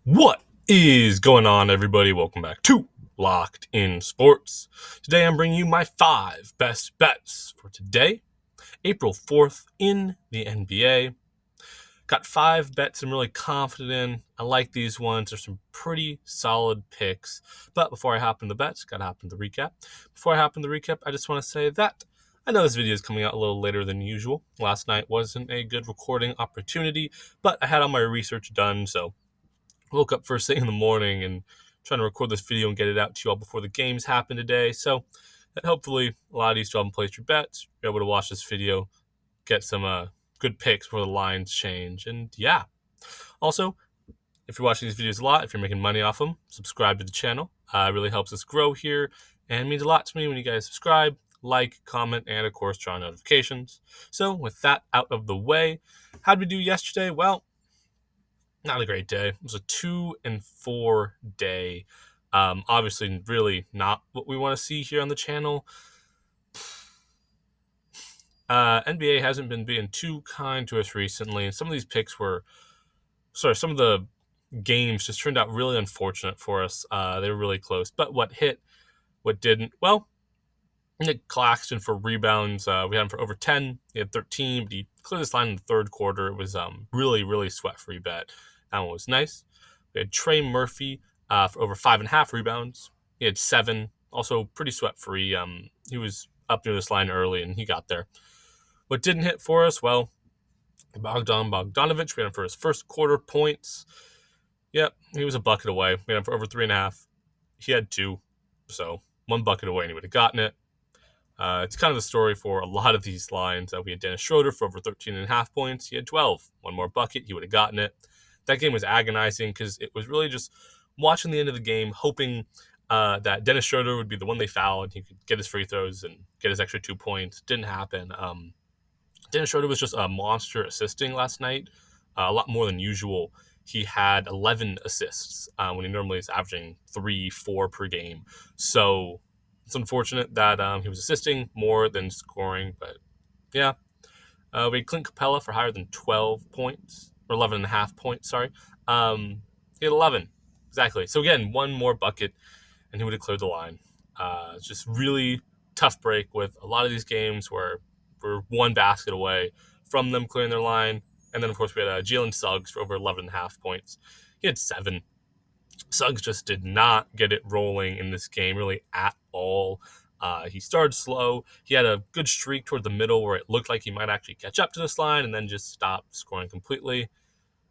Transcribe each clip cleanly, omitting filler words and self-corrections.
What is going on, everybody? Welcome back to Locked in Sports. Today I'm bringing you my 5 best bets for today, April 4th in the NBA. Got 5 bets I'm really confident in. I like these ones. There's some pretty solid picks. But before I hop into the bets, gotta hop into the recap. Before I hop into the recap, I just want to say that I know this video is coming out a little later than usual. Last night wasn't a good recording opportunity, but I had all my research done, so woke up first thing in the morning and trying to record this video and get it out to you all before the games happen today. So that hopefully a lot of you still haven't placed your bets. You're able to watch this video, get some good picks before the lines change. And yeah, also, if you're watching these videos a lot, if you're making money off them, subscribe to the channel. It really helps us grow here and means a lot to me when you guys subscribe, like, comment, and of course, turn on notifications. So with that out of the way, how did we do yesterday? Well, not a great day. It was a 2-4 day. Obviously, really not what we want to see here on the channel. NBA hasn't been being too kind to us recently, and some of these picks some of the games just turned out really unfortunate for us. They were really close, but what hit, what didn't? Well, Nick Claxton for rebounds. We had him for over 10. He had 13, but he cleared this line in the third quarter. It was really sweat-free bet. That one was nice. We had Trey Murphy for over 5.5 rebounds. He had 7, also pretty sweat-free. He was up near this line early, and he got there. What didn't hit for us? Well, Bogdanovich, we had him for his first quarter points. Yep, he was a bucket away. We had him for over 3.5. He had 2, so 1 bucket away, and he would have gotten it. It's kind of the story for a lot of these lines. We had Dennis Schroeder for over 13.5 points. He had 12. 1 more bucket, he would have gotten it. That game was agonizing because it was really just watching the end of the game, hoping that Dennis Schroeder would be the one they fouled and he could get his free throws and get his extra 2 points. Didn't happen. Dennis Schroeder was just a monster assisting last night, a lot more than usual. He had 11 assists when he normally is averaging 3-4 per game. So it's unfortunate that he was assisting more than scoring, but yeah. We had Clint Capella for higher than 12 points, or 11.5 points, sorry. He had 11, exactly. So again, 1 more bucket, and he would have cleared the line. It's just really tough break with a lot of these games where we're 1 basket away from them clearing their line. And then, of course, we had Jalen Suggs for over 11.5 points. He had 7. Suggs just did not get it rolling in this game really at all. He started slow. He had a good streak toward the middle where it looked like he might actually catch up to this line and then just stop scoring completely.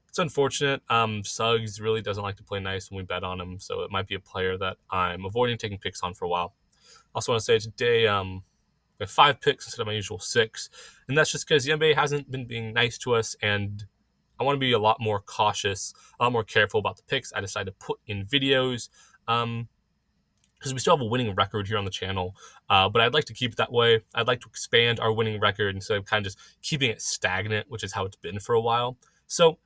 It's unfortunate. Suggs really doesn't like to play nice when we bet on him, so it might be a player that I'm avoiding taking picks on for a while. Also want to say today we have 5 picks instead of my usual 6, and that's just because the NBA hasn't been being nice to us, and I want to be a lot more cautious, a lot more careful about the picks I decide to put in videos, because we still have a winning record here on the channel, but I'd like to keep it that way. I'd like to expand our winning record instead of kind of just keeping it stagnant, which is how it's been for a while. So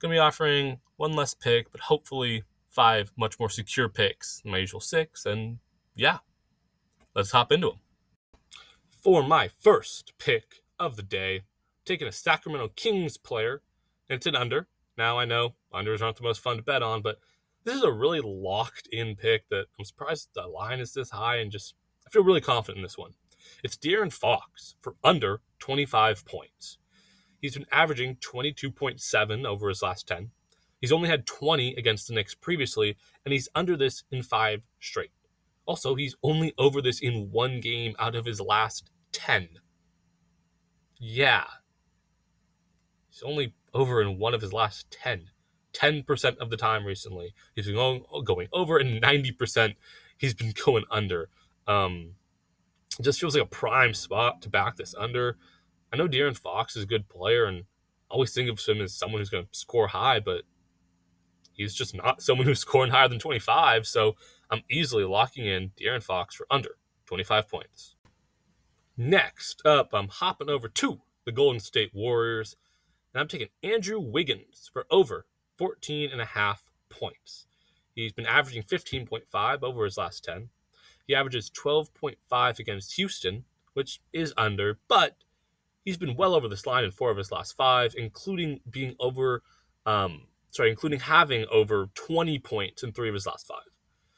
going to be offering 1 less pick, but hopefully 5 much more secure picks than my usual 6, and yeah, let's hop into them. For my first pick of the day, taking a Sacramento Kings player, and it's an under. Now I know unders aren't the most fun to bet on, but this is a really locked-in pick that I'm surprised the line is this high, and just I feel really confident in this one. It's De'Aaron Fox for under 25 points. He's been averaging 22.7 over his last 10. He's only had 20 against the Knicks previously, and he's under this in 5 straight. Also, he's only over this in 1 game out of his last 10. Yeah. He's only over in 1 of his last 10. 10% of the time recently. He's been going over, and 90% he's been going under. It just feels like a prime spot to back this under. I know De'Aaron Fox is a good player, and I always think of him as someone who's going to score high, but he's just not someone who's scoring higher than 25, so I'm easily locking in De'Aaron Fox for under 25 points. Next up, I'm hopping over to the Golden State Warriors, and I'm taking Andrew Wiggins for over 14.5 points. He's been averaging 15.5 over his last 10. He averages 12.5 against Houston, which is under, but he's been well over this line in 4 of his last 5, including being over including having over 20 points in 3 of his last 5.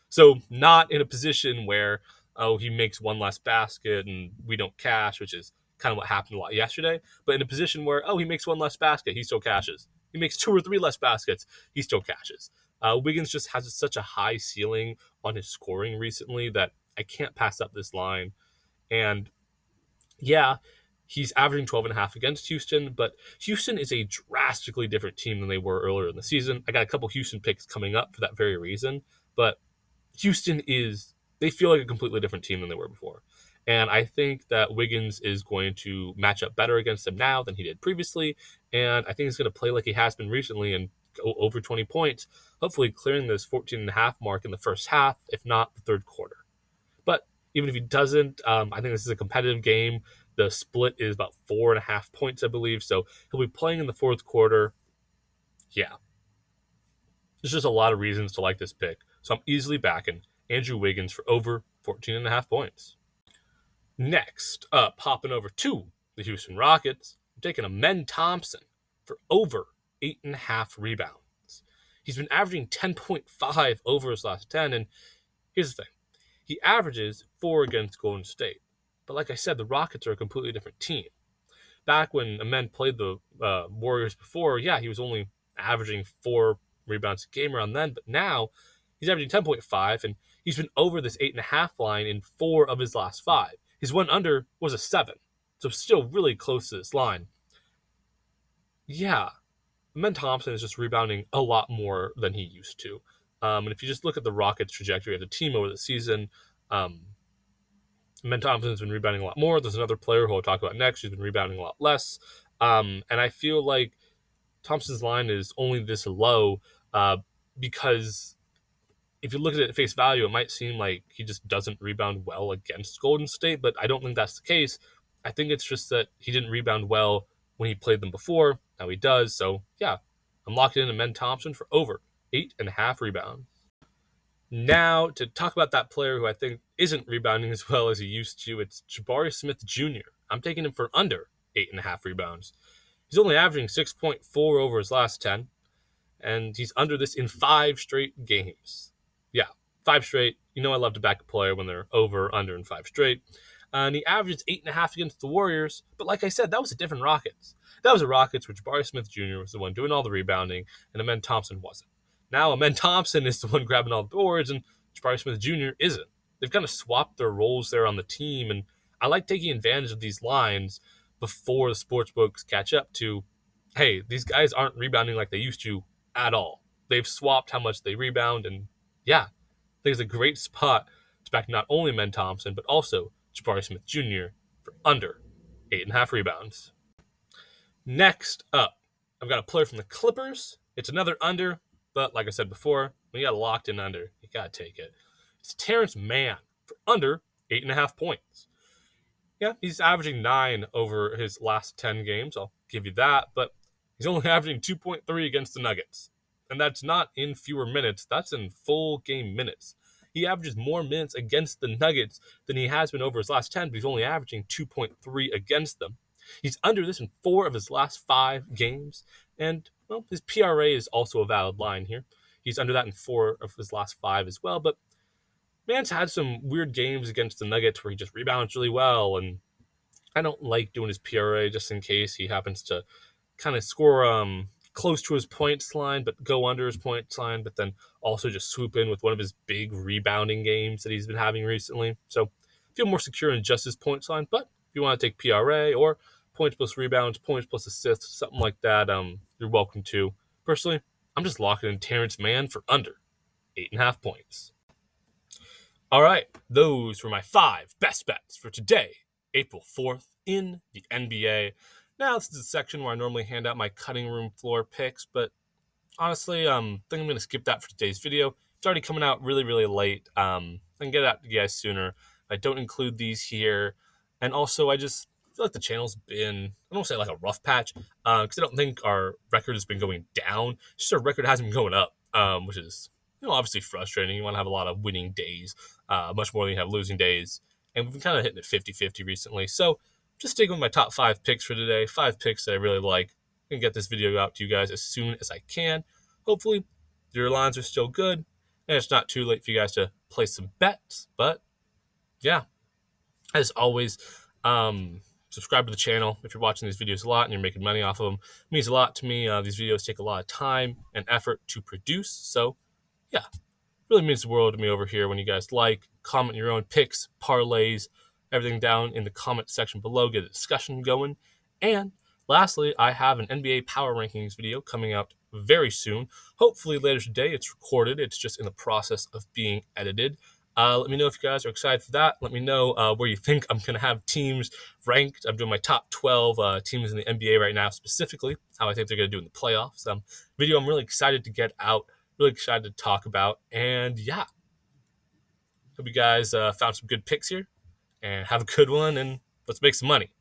So not in a position where, oh, he makes one less basket and we don't cash, which is kind of what happened a lot yesterday, but in a position where, oh, he makes one less basket, he still cashes. He makes 2 or 3 less baskets, he still cashes. Wiggins just has such a high ceiling on his scoring recently that I can't pass up this line. And yeah, he's averaging 12 and a half against Houston, but Houston is a drastically different team than they were earlier in the season. I got a couple Houston picks coming up for that very reason, but they feel like a completely different team than they were before. And I think that Wiggins is going to match up better against them now than he did previously. And I think he's going to play like he has been recently and go over 20 points, hopefully clearing this 14 and a half mark in the first half, if not the third quarter. But even if he doesn't, I think this is a competitive game. The split is about 4.5 points, I believe. So he'll be playing in the fourth quarter. Yeah, there's just a lot of reasons to like this pick. So I'm easily backing Andrew Wiggins for over 14 and a half points. Next up, hopping over to the Houston Rockets, I'm taking Amen Thompson for over 8.5 rebounds. He's been averaging 10.5 over his last 10, and here's the thing. He averages 4 against Golden State. But like I said, the Rockets are a completely different team. Back when Amen played the Warriors before, yeah, he was only averaging 4 rebounds a game around then, but now he's averaging 10.5, and he's been over this 8.5 line in 4 of his last 5. His one under was a 7, so still really close to this line. Yeah, Amen Thompson is just rebounding a lot more than he used to. And if you just look at the Rockets' trajectory as a team over the season, Amen Thompson's been rebounding a lot more. There's another player who I'll talk about next who's been rebounding a lot less. And I feel like Thompson's line is only this low because if you look at it at face value, it might seem like he just doesn't rebound well against Golden State, but I don't think that's the case. I think it's just that he didn't rebound well when he played them before. Now he does. So, yeah, I'm locked in Amen Thompson for over 8.5 rebounds. Now, to talk about that player who I think isn't rebounding as well as he used to, it's Jabari Smith Jr. I'm taking him for under 8.5 rebounds. He's only averaging 6.4 over his last 10, and he's under this in 5 straight games. Yeah, 5 straight. You know I love to back a player when they're over, under, in 5 straight. And he averages 8.5 against the Warriors, but like I said, that was a different Rockets. That was a Rockets where Jabari Smith Jr. was the one doing all the rebounding, and Amen Thompson wasn't. Now Amen Thompson is the one grabbing all the boards, and Jabari Smith Jr. isn't. They've kind of swapped their roles there on the team, and I like taking advantage of these lines before the sports books catch up to, hey, these guys aren't rebounding like they used to at all. They've swapped how much they rebound, and yeah, I think it's a great spot to back not only Amen Thompson, but also Jabari Smith Jr. for under 8.5 rebounds. Next up, I've got a player from the Clippers. It's another under, but like I said before, when you got a locked in under, you got to take it. It's Terrence Mann for under 8.5 points. Yeah, he's averaging 9 over his last 10 games. I'll give you that, but he's only averaging 2.3 against the Nuggets. And that's not in fewer minutes, that's in full game minutes. He averages more minutes against the Nuggets than he has been over his last 10, but he's only averaging 2.3 against them. He's under this in 4 of his last 5 games, and, well, his PRA is also a valid line here. He's under that in 4 of his last 5 as well, but Man's had some weird games against the Nuggets where he just rebounds really well, and I don't like doing his PRA just in case he happens to kind of score close to his points line, but go under his points line, but then also just swoop in with one of his big rebounding games that he's been having recently. So feel more secure in just his points line, but if you want to take PRA or points plus rebounds, points plus assists, something like that, you're welcome to. Personally, I'm just locking in Terrence Mann for under 8.5 points. All right, those were my 5 best bets for today, April 4th, in the NBA. Now, this is a section where I normally hand out my cutting room floor picks, but honestly, I think I'm going to skip that for today's video. It's already coming out really, really late. I can get it out to you guys sooner. I don't include these here. And also, I just feel like the channel's been, I don't say like a rough patch, because I don't think our record has been going down. It's just our record hasn't been going up, which is, obviously frustrating. You want to have a lot of winning days, much more than you have losing days. And we've been kind of hitting it 50-50 recently. So just sticking with my top 5 picks for today, 5 picks that I really like. I'm going to get this video out to you guys as soon as I can. hopefully your lines are still good, and it's not too late for you guys to place some bets. But yeah, as always, subscribe to the channel if you're watching these videos a lot and you're making money off of them. It means a lot to me. These videos take a lot of time and effort to produce. So yeah, really means the world to me over here when you guys like, comment your own picks, parlays, everything down in the comment section below, get a discussion going. And lastly, I have an NBA Power Rankings video coming out very soon. Hopefully later today. It's recorded. It's just in the process of being edited. Let me know if you guys are excited for that. Let me know where you think I'm going to have teams ranked. I'm doing my top 12 teams in the NBA right now, specifically how I think they're going to do in the playoffs. Video I'm really excited to get out, really excited to talk about. And yeah, hope you guys found some good picks here and have a good one. And let's make some money.